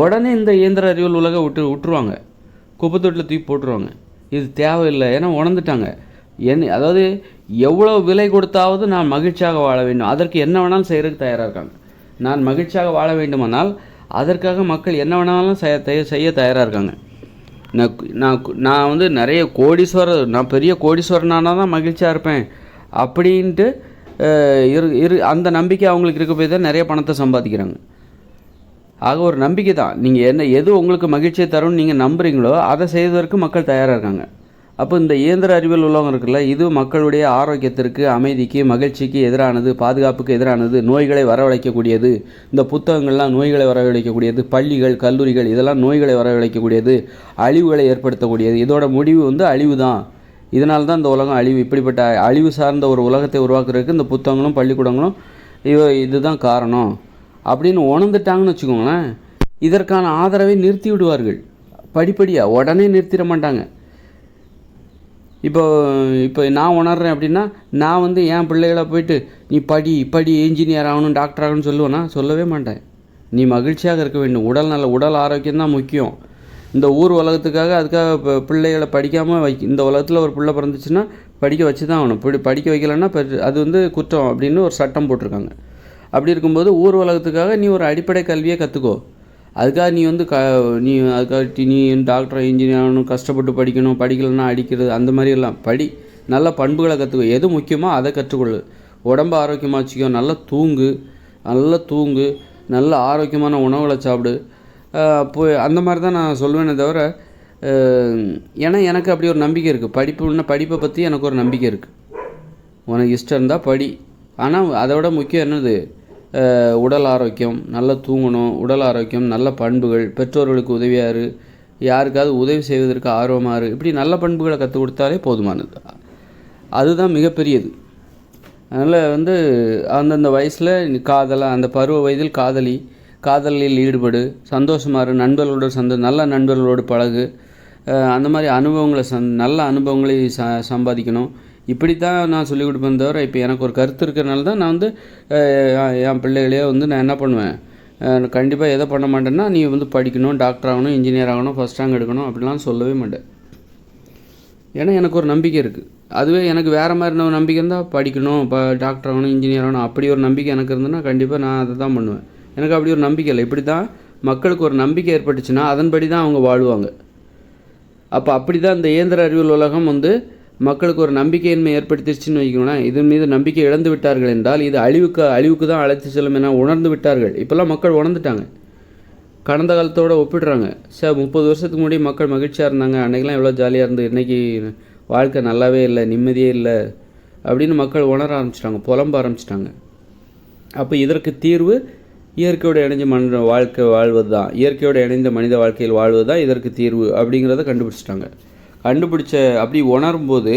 Speaker 1: உடனே இந்த இயந்திர அறிவியல் உலக விட்டுருவாங்க, குப்பத்தொட்டில் தூக்கி போட்டுருவாங்க. இது தேவையில்லை, ஏன்னா உணர்ந்துட்டாங்க. அதாவது எவ்வளோ விலை கொடுத்தாவது நான் மகிழ்ச்சியாக வாழ வேண்டும், அதற்கு என்ன வேணாலும் செய்கிறதுக்கு தயாராக இருக்காங்க. நான் மகிழ்ச்சியாக வாழ வேண்டுமானால் அதற்காக மக்கள் என்ன வேணாலும் செய்ய தயாராக இருக்காங்க. நான் வந்து நிறைய நான் பெரிய கோடீஸ்வரனானால் தான் மகிழ்ச்சியாக இருப்பேன் அப்படின்ட்டு அந்த நம்பிக்கை அவங்களுக்கு இருக்க போய் தான் நிறைய பணத்தை சம்பாதிக்கிறாங்க. ஆக ஒரு நம்பிக்கை தான், நீங்கள் எது உங்களுக்கு மகிழ்ச்சியை தரும்னு நீங்கள் நம்புறீங்களோ அதை செய்வதற்கு மக்கள் தயாராக இருக்காங்க. அப்போ இந்த இயந்திர அறிவியல் உலகம் இருக்குல்ல, இது மக்களுடைய ஆரோக்கியத்திற்கு, அமைதிக்கு, மகிழ்ச்சிக்கு எதிரானது, பாதுகாப்புக்கு எதிரானது, நோய்களை வரவழைக்கக்கூடியது. இந்த புத்தகங்கள்லாம் நோய்களை வரவழைக்கக்கூடியது, பள்ளிகள், கல்லூரிகள் இதெல்லாம் நோய்களை வரவழைக்கக்கூடியது, அழிவுகளை ஏற்படுத்தக்கூடியது. இதோட முடிவு வந்து அழிவு தான். இதனால தான் இந்த உலகம் அழிவு. இப்படிப்பட்ட அழிவு சார்ந்த ஒரு உலகத்தை உருவாக்குறதுக்கு இந்த புத்தகங்களும் பள்ளிக்கூடங்களும் இதுதான் காரணம் அப்படின்னு உணர்ந்துட்டாங்கன்னு வச்சுக்கோங்களேன், இதற்கான ஆதரவை நிறுத்தி விடுவார்கள் படிப்படியாக. உடனே நிறுத்திட மாட்டாங்க. இப்போ நான் உணர்றேன் அப்படின்னா, நான் வந்து என் பிள்ளைகளை போயிட்டு நீ படி இன்ஜினியர் ஆகணும், டாக்டர் ஆகணும்னு சொல்லுவேன்னா சொல்லவே மாட்டேன். நீ மகிழ்ச்சியாக இருக்க வேண்டும், உடல் ஆரோக்கியம் தான் முக்கியம். இந்த ஊர் உலகத்துக்காக அதுக்காக பிள்ளைகளை படிக்காமல் இந்த உலகத்தில் ஒரு பிள்ளை பிறந்துச்சுன்னா படிக்க வச்சு தான் ஆகணும். படிக்க வைக்கலைன்னா அது வந்து குற்றம் அப்படின்னு ஒரு சட்டம் போட்டிருக்காங்க. அப்படி இருக்கும்போது ஊர் உலகத்துக்காக நீ ஒரு அடிப்படை கல்வியை கற்றுக்கோ. அதுக்காக நீ வந்து அதுக்காக நீ டாக்டர் இன்ஜினியர் ஆகணும், கஷ்டப்பட்டு படிக்கணும், படிக்கலைன்னா அடிக்கிறது அந்த மாதிரி எல்லாம் நல்ல பண்புகளை கற்றுக்கோ. எது முக்கியமோ அதை கற்றுக்கொள்ளு. உடம்பு ஆரோக்கியமாக வச்சுக்கோ, நல்லா தூங்கு, நல்ல ஆரோக்கியமான உணவுகளை சாப்பிடு. அந்த மாதிரி தான் நான் சொல்லுவேனே தவிர, ஏன்னா எனக்கு அப்படி ஒரு நம்பிக்கை இருக்குது. படிப்பை பற்றி எனக்கு ஒரு நம்பிக்கை இருக்குது. உனக்கு இஷ்டம் இருந்தால் படி, ஆனால் அதை விட முக்கியம் என்னது, உடல் ஆரோக்கியம், நல்லா தூங்கணும், உடல் ஆரோக்கியம், நல்ல பண்புகள், பெற்றோர்களுக்கு உதவியாரு, யாருக்காவது உதவி செய்வதற்கு ஆர்வமாறு, இப்படி நல்ல பண்புகளை கற்றுக் கொடுத்தாலே போதுமானது. அதுதான் மிகப்பெரியது. அதனால் வந்து அந்தந்த வயசில் அந்த பருவ வயதில் காதலில் ஈடுபடு, சந்தோஷமாறு, நண்பர்களோடு நல்ல நண்பர்களோடு பழகு, அந்த மாதிரி அனுபவங்களை நல்ல அனுபவங்களை சம்பாதிக்கணும். இப்படித்தான் நான் சொல்லிக் கொடுப்பேன் தவிர, இப்போ எனக்கு ஒரு கருத்து இருக்கிறனால தான் நான் வந்து என் பிள்ளைகளையே வந்து நான் என்ன பண்ணுவேன், கண்டிப்பாக எதை பண்ண மாட்டேன்னா, நீ வந்து படிக்கணும், டாக்டர் ஆகணும், இன்ஜினியர் ஆகணும், ஃபஸ்ட் ரேங்க் எடுக்கணும் அப்படிலாம் சொல்லவே மாட்டேன். ஏன்னா எனக்கு ஒரு நம்பிக்கை இருக்குது. அதுவே எனக்கு வேறு மாதிரி நம்பிக்கை இருந்தால் படிக்கணும், டாக்டர் ஆகணும், இன்ஜினியர் ஆகணும் அப்படி ஒரு நம்பிக்கை எனக்கு இருந்ததுன்னா கண்டிப்பாக நான் அதை தான் பண்ணுவேன். எனக்கு அப்படி ஒரு நம்பிக்கை இல்லை. இப்படி தான் மக்களுக்கு ஒரு நம்பிக்கை ஏற்பட்டுச்சுன்னா அதன்படி தான் அவங்க வாழ்வாங்க. அப்படி தான் இந்த இயந்திர அறிவியல் உலகம் வந்து மக்களுக்கு ஒரு நம்பிக்கையின்மை ஏற்படுத்திடுச்சுன்னு வைக்கணும்னா, இதன் மீது நம்பிக்கை இழந்து விட்டார்கள் என்றால் இது அழிவுக்கு தான் அழைத்து செல்லும் என உணர்ந்து விட்டார்கள். இப்போல்லாம் மக்கள் உணர்ந்துட்டாங்க. கடந்த காலத்தோடு ஒப்பிடுறாங்க. 30 வருஷத்துக்கு முன்னாடி மக்கள் மகிழ்ச்சியாக இருந்தாங்க, அன்றைக்கெலாம் எவ்வளோ ஜாலியாக இருந்து, இன்றைக்கி வாழ்க்கை நல்லாவே இல்லை, நிம்மதியே இல்லை அப்படின்னு மக்கள் உணர ஆரம்பிச்சிட்டாங்க, புலம்ப ஆரம்பிச்சிட்டாங்க. அப்போ இதற்கு தீர்வு இயற்கையோடு இணைஞ்ச மனித வாழ்க்கை வாழ்வது தான், இயற்கையோடு இணைந்த மனித வாழ்க்கையில் வாழ்வது தான் இதற்கு தீர்வு அப்படிங்கிறத கண்டுபிடிச்சிட்டாங்க. அப்படி உணரும்போது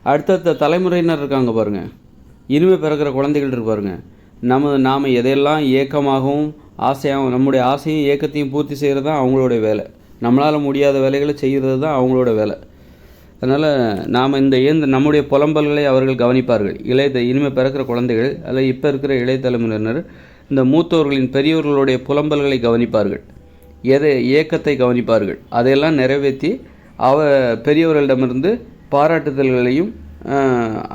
Speaker 1: அடுத்தடுத்த தலைமுறையினர் இருக்காங்க பாருங்கள், இனிமே பிறக்கிற குழந்தைகள் இருக்கு பாருங்கள், நாம் எதையெல்லாம் ஏக்கமாகவும் ஆசையாகவும் நம்முடைய ஆசையும் ஏக்கத்தையும் பூர்த்தி செய்கிறது தான் அவங்களோட வேலை. நம்மளால் முடியாத வேலைகளை செய்கிறது தான் அவங்களோட வேலை. அதனால் நாம் நம்முடைய புலம்பல்களை அவர்கள் கவனிப்பார்கள். இனிமேல் பிறக்கிற குழந்தைகள் அல்லது இப்போ இருக்கிற இளைய தலைமுறையினர் இந்த மூத்தவர்களின் பெரியவர்களுடைய புலம்பல்களை கவனிப்பார்கள், ஏக்கத்தை கவனிப்பார்கள். அதையெல்லாம் நிறைவேற்றி பெரியவர்களிடமிருந்து பாராட்டுதல்களையும்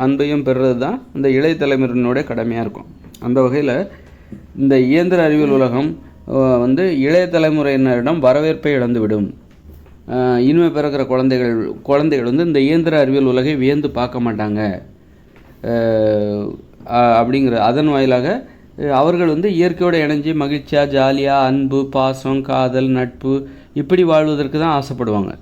Speaker 1: அன்பையும் பெறுறது தான் இந்த இளைய தலைமுறையினுடைய கடமையாக இருக்கும். அந்த வகையில் இந்த இயந்திர அறிவியல் உலகம் இளைய தலைமுறையினரிடம் வரவேற்பை இழந்துவிடும். இனிமேல் பிறக்கிற குழந்தைகள் இந்த இயந்திர அறிவியல் உலகை வியந்து பார்க்க மாட்டாங்க. அப்படிங்கிற அதன் வாயிலாக அவர்கள் இயற்கையோடு இணைஞ்சு மகிழ்ச்சியாக, ஜாலியாக, அன்பு, பாசம், காதல், நட்பு இப்படி வாழ்வதற்கு தான் ஆசைப்படுவாங்க.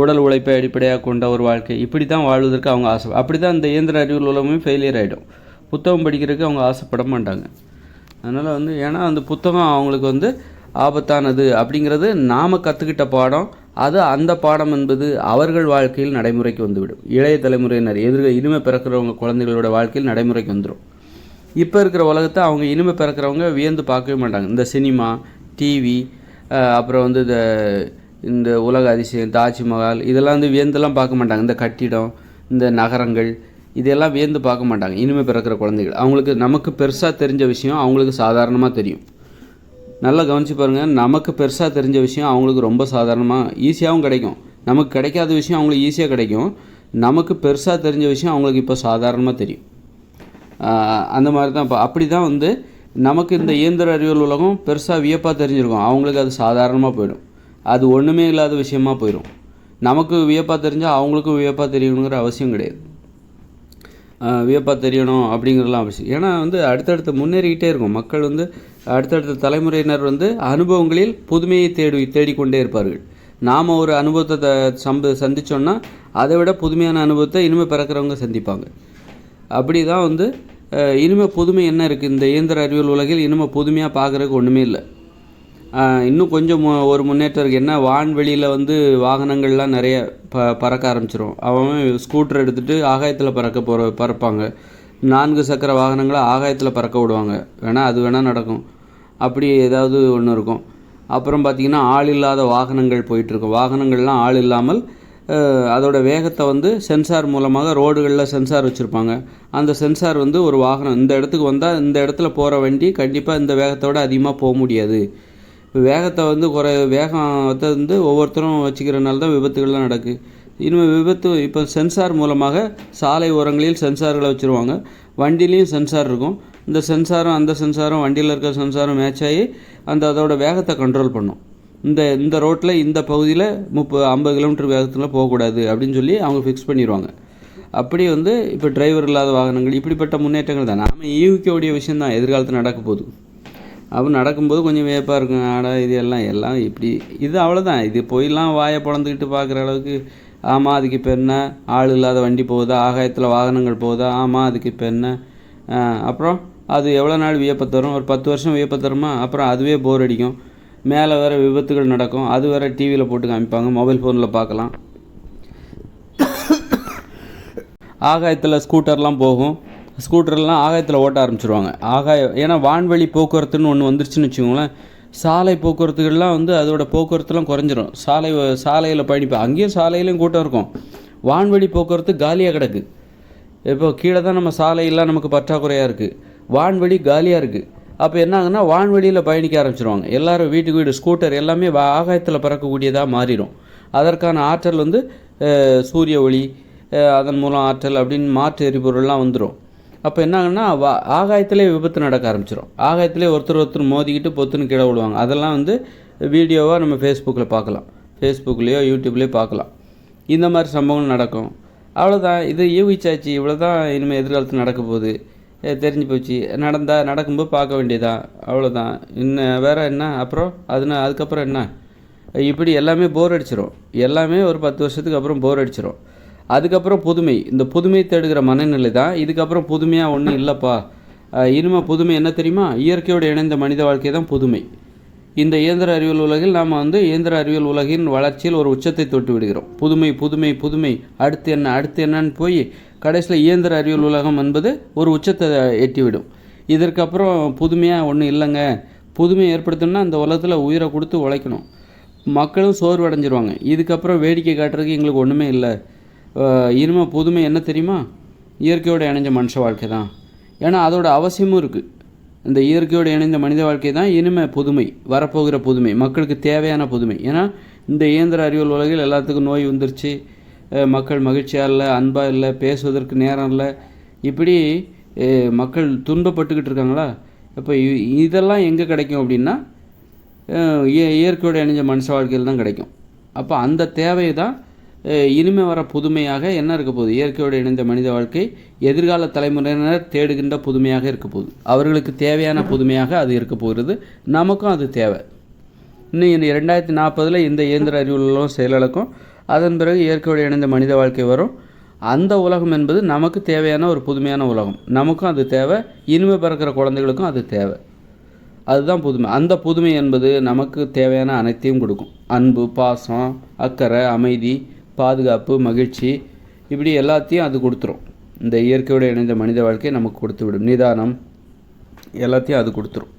Speaker 1: உடல் உழைப்பை அடிப்படையாக கொண்ட ஒரு வாழ்க்கை இப்படி தான் வாழ்வதற்கு அவங்க அப்படி தான் இந்த இயந்திர அறிவியல் உலகமே ஃபெயிலியர் ஆகிடும். புத்தகம் படிக்கிறதுக்கு அவங்க ஆசைப்பட மாட்டாங்க. அதனால் ஏன்னா அந்த புத்தகம் அவங்களுக்கு ஆபத்தானது அப்படிங்கிறது நாம் கற்றுக்கிட்ட பாடம். அந்த பாடம் என்பது அவர்கள் வாழ்க்கையில் நடைமுறைக்கு வந்துவிடும். இளைய தலைமுறையினர் இனிமேல் பிறக்கிறவங்க குழந்தைகளோட வாழ்க்கையில் நடைமுறைக்கு வந்துடும். இப்போ இருக்கிற உலகத்தை அவங்க இனிமேல் பிறக்கிறவங்க வியந்து பார்க்கவே மாட்டாங்க. இந்த சினிமா, டிவி, அப்புறம் இந்த உலக அதிசயம், தாஜ்மஹால் இதெல்லாம் வியந்தெல்லாம் பார்க்க மாட்டாங்க. இந்த கட்டிடம், இந்த நகரங்கள் இதெல்லாம் வியந்து பார்க்க மாட்டாங்க இனிமேல் பிறக்கிற குழந்தைகள். அவங்களுக்கு நமக்கு பெருசாக தெரிஞ்ச விஷயம் அவங்களுக்கு சாதாரணமாக தெரியும். நல்லா கவனித்து பாருங்கள், நமக்கு பெருசாக தெரிஞ்ச விஷயம் அவங்களுக்கு ரொம்ப சாதாரணமாக ஈஸியாகவும் கிடைக்கும். நமக்கு கிடைக்காத விஷயம் அவங்களுக்கு ஈஸியாக கிடைக்கும். நமக்கு பெருசாக தெரிஞ்ச விஷயம் அவங்களுக்கு இப்போ சாதாரணமாக தெரியும். அந்த மாதிரி தான். இப்போ அப்படி தான் நமக்கு இந்த இயந்திர அறிவியல் உலகம் பெருசாக வியப்பாக தெரிஞ்சிருக்கும். அவங்களுக்கு அது சாதாரணமாக போயிடும். அது ஒன்றுமே இல்லாத விஷயமாக போயிடும். நமக்கு வியப்பாக தெரிஞ்சால் அவங்களுக்கும் வியப்பாக தெரியணுங்கிற அவசியம் கிடையாது. வியப்பாக தெரியணும் அப்படிங்கிறதுலாம் அவசியம். ஏன்னா அடுத்தடுத்து முன்னேறிக்கிட்டே இருக்கும் மக்கள். அடுத்தடுத்த தலைமுறையினர் அனுபவங்களில் புதுமையை தேடிக்கொண்டே இருப்பார்கள். நாம் ஒரு அனுபவத்தை சந்தித்தோன்னா அதை விட புதுமையான அனுபவத்தை இனிமேல் பிறக்கிறவங்க சந்திப்பாங்க. அப்படி தான் இனிமேல் புதுமை என்ன இருக்குது இந்த இயந்திர அறிவியல் உலகில்? இனிமேல் புதுமையாக பார்க்குறதுக்கு ஒன்றுமே இல்லை. இன்னும் கொஞ்சம் ஒரு முன்னேற்றம் இருக்குது. என்ன, வான்வெளியில் வாகனங்கள்லாம் நிறைய பறக்க ஆரம்பிச்சிடும். அவன் ஸ்கூட்டர் எடுத்துகிட்டு ஆகாயத்தில் பறப்பாங்க. 4 சக்கர வாகனங்களை ஆகாயத்தில் பறக்க விடுவாங்க. அது வேணால் நடக்கும். அப்படி ஏதாவது ஒன்று இருக்கும். அப்புறம் பார்த்திங்கன்னா ஆள் இல்லாத வாகனங்கள் போயிட்டுருக்கும். வாகனங்கள்லாம் ஆள் இல்லாமல் அதோட வேகத்தை சென்சார் மூலமாக ரோடுகளில் சென்சார் வச்சுருப்பாங்க. அந்த சென்சார் ஒரு வாகனம் இந்த இடத்துக்கு வந்தால் இந்த இடத்துல போகிற வண்டி கண்டிப்பாக இந்த வேகத்தோடு அதிகமாக போக முடியாது. இப்போ வேகத்தை வேகத்தை ஒவ்வொருத்தரும் வச்சுக்கிறனால தான் விபத்துகள்லாம் நடக்குது. இனிமேல் இப்போ சென்சார் மூலமாக சாலை ஓரங்களில் சென்சார்களை வச்சுருவாங்க. வண்டிலையும் சென்சார் இருக்கும். இந்த சென்சாரும் அந்த சென்சாரும் வண்டியில் இருக்கிற சென்சாரும் மேட்ச் ஆகி அதோட வேகத்தை கண்ட்ரோல் பண்ணும். இந்த ரோட்டில் இந்த பகுதியில் 50 கிலோமீட்டர் வேகத்தில் போகக்கூடாது அப்படின்னு சொல்லி அவங்க ஃபிக்ஸ் பண்ணிடுவாங்க. அப்படி இப்போ டிரைவர் இல்லாத வாகனங்கள் இப்படிப்பட்ட முன்னேற்றங்கள் தான். நாம் ஈவிக்கக்கூடிய விஷயந்தான் எதிர்காலத்தில் நடக்க போகுது. அப்போ நடக்கும்போது கொஞ்சம் வியப்பாக இருக்கும். இது எல்லாம் இப்படி இது அவ்வளோதான். இது போயெல்லாம் வாயை பிளந்துக்கிட்டு பார்க்குற அளவுக்கு ஆமாம் அதுக்கு இப்போ என்ன, ஆள் இல்லாத வண்டி போகுதா, ஆகாயத்தில் வாகனங்கள் போகுதா, ஆமாம் அதுக்கு இப்போ என்ன, அப்புறம் அது எவ்வளோ நாள் வியப்பை தரும்? ஒரு 10 வருஷம் வியப்பை தருமா? அப்புறம் அதுவே போர் அடிக்கும். மேலே வேறு விபத்துகள் நடக்கும். அது வேறு டிவியில் போட்டு காமிப்பாங்க, மொபைல் ஃபோனில் பார்க்கலாம். ஆகாயத்தில் ஸ்கூட்டர்லாம் போகும். ஸ்கூட்டர்லாம் ஆகாயத்தில் ஓட்ட ஆரம்பிச்சிருவாங்க. ஏன்னா வான்வெளி போக்குவரத்துன்னு ஒன்று வந்துருச்சுன்னு வச்சுக்கோங்களேன். சாலை போக்குவரத்துகள்லாம் அதோட போக்குவரத்துலாம் குறைஞ்சிரும். சாலையில் பயணிப்போம். அங்கேயும் சாலையிலையும் கூட்டம் இருக்கும். வான்வெளி போக்குவரத்து காலியாக கிடக்கு. இப்போ கீழே தான் நம்ம சாலையெல்லாம் நமக்கு பற்றாக்குறையாக இருக்குது. வான்வெளி காலியாக இருக்குது. அப்போ என்ன ஆகுன்னா வான்வெளியில் பயணிக்க ஆரம்பிச்சிருவாங்க. எல்லோரும் வீட்டுக்கு வீடு ஸ்கூட்டர் எல்லாமே ஆகாயத்தில் பறக்கக்கூடியதாக மாறிடும். அதற்கான ஆற்றல் சூரிய ஒளி, அதன் மூலம் ஆற்றல் அப்படின்னு மாற்று எரிபொருள்லாம் வந்துடும். அப்போ என்ன ஆகுன்னா ஆகாயத்திலே விபத்து நடக்க ஆரம்பிச்சிடும். ஆகாயத்திலே ஒருத்தர் மோதிக்கிட்டு பொத்துன்னு கீழே விடுவாங்க. அதெல்லாம் வீடியோவாக நம்ம ஃபேஸ்புக்கில் பார்க்கலாம். ஃபேஸ்புக்லேயோ யூடியூப்லேயோ பார்க்கலாம். இந்த மாதிரி சம்பவங்கள் நடக்கும். அவ்வளோதான். இது யூகிச்சாச்சு. இவ்வளோ தான் இனிமேல் எதிர்காலத்தில் நடக்க போகுது. தெரிஞ்சு போச்சு. நடக்கும்போது பார்க்க வேண்டியதான். அவ்வளோதான். இன்னும் வேறு என்ன? அப்புறம் அதுக்கப்புறம் என்ன? இப்படி எல்லாமே போர் அடிச்சிடும். எல்லாமே ஒரு 10 வருஷத்துக்கு அப்புறம் போர் அடிச்சிடும். அதுக்கப்புறம் இந்த புதுமை தேடுகிற மனநிலை தான். இதுக்கப்புறம் புதுமையாக ஒன்றும் இல்லைப்பா. இனிமேல் புதுமை என்ன தெரியுமா? இயற்கையோடு இணைந்த மனித வாழ்க்கை தான் புதுமை. இந்த இயந்திர அறிவியல் உலகில் நாம் இயந்திர அறிவியல் உலகின் வளர்ச்சியில் ஒரு உச்சத்தை தொட்டு விடுகிறோம். புதுமை புதுமை புதுமை, அடுத்து என்னன்னு போய் கடைசியில் இயந்திர அறிவியல் உலகம் என்பது ஒரு உச்சத்தை எட்டிவிடும். இதற்கப்புறம் புதுமையாக ஒன்றும் இல்லைங்க. புதுமை ஏற்படுத்தணும்னா இந்த உலகத்தில் உயிரை கொடுத்து உழைக்கணும். மக்களும் சோர்வடைஞ்சிருவாங்க. இதுக்கப்புறம் வேடிக்கை காட்டுறதுக்கு எங்களுக்கு ஒன்றுமே இல்லை. இனிமேல் புதுமை என்ன தெரியுமா? இயற்கையோடு இணைஞ்ச மனுஷ வாழ்க்கை தான். ஏன்னா அதோட அவசியமும் இருக்குது. இந்த இயற்கையோடு இணைந்த மனித வாழ்க்கை தான் இனிமேல் புதுமை, வரப்போகிற புதுமை, மக்களுக்கு தேவையான புதுமை. ஏன்னா இந்த இயந்திர அறிவியல் உலகில் எல்லாத்துக்கும் நோய் வந்துருச்சு. மக்கள் மகிழ்ச்சியாக இல்லை, அன்பாக இல்லை, பேசுவதற்கு நேரம் இல்லை. இப்படி மக்கள் துன்பப்பட்டுக்கிட்டு இருக்காங்களா? இப்போ இதெல்லாம் எங்கே கிடைக்கும் அப்படின்னா இயற்கையோடு இணைஞ்ச மனுஷ வாழ்க்கையில் தான் கிடைக்கும். அப்போ அந்த தேவையை தான் இனிமேல் வர புதுமையாக என்ன இருக்க போகுது? இயற்கையோடு இணைந்த மனித வாழ்க்கை எதிர்கால தலைமுறையினர் தேடுகின்ற புதுமையாக இருக்க போகுது. அவர்களுக்கு தேவையான புதுமையாக அது இருக்க போகிறது. நமக்கும் அது தேவை. இன்னும் 2040 இந்த இயந்திர அறிவியலும் செயலிழக்கும். அதன் பிறகு இயற்கையோடு இணைந்த மனித வாழ்க்கை வரும். அந்த உலகம் என்பது நமக்கு தேவையான ஒரு புதுமையான உலகம். நமக்கும் அது தேவை, இனிமேல் பிறக்கிற குழந்தைகளுக்கும் அது தேவை. அதுதான் புதுமை. அந்த புதுமை என்பது நமக்கு தேவையான அனைத்தையும் கொடுக்கும். அன்பு, பாசம், அக்கறை, அமைதி, பாதுகாப்பு, மகிழ்ச்சி, இப்படி எல்லாத்தையும் அது கொடுத்துரும். இந்த இயற்கையோடு இணைந்த மனித வாழ்க்கை நமக்கு கொடுத்து விடும். நிதானம் எல்லாத்தையும் அது கொடுத்துரும்.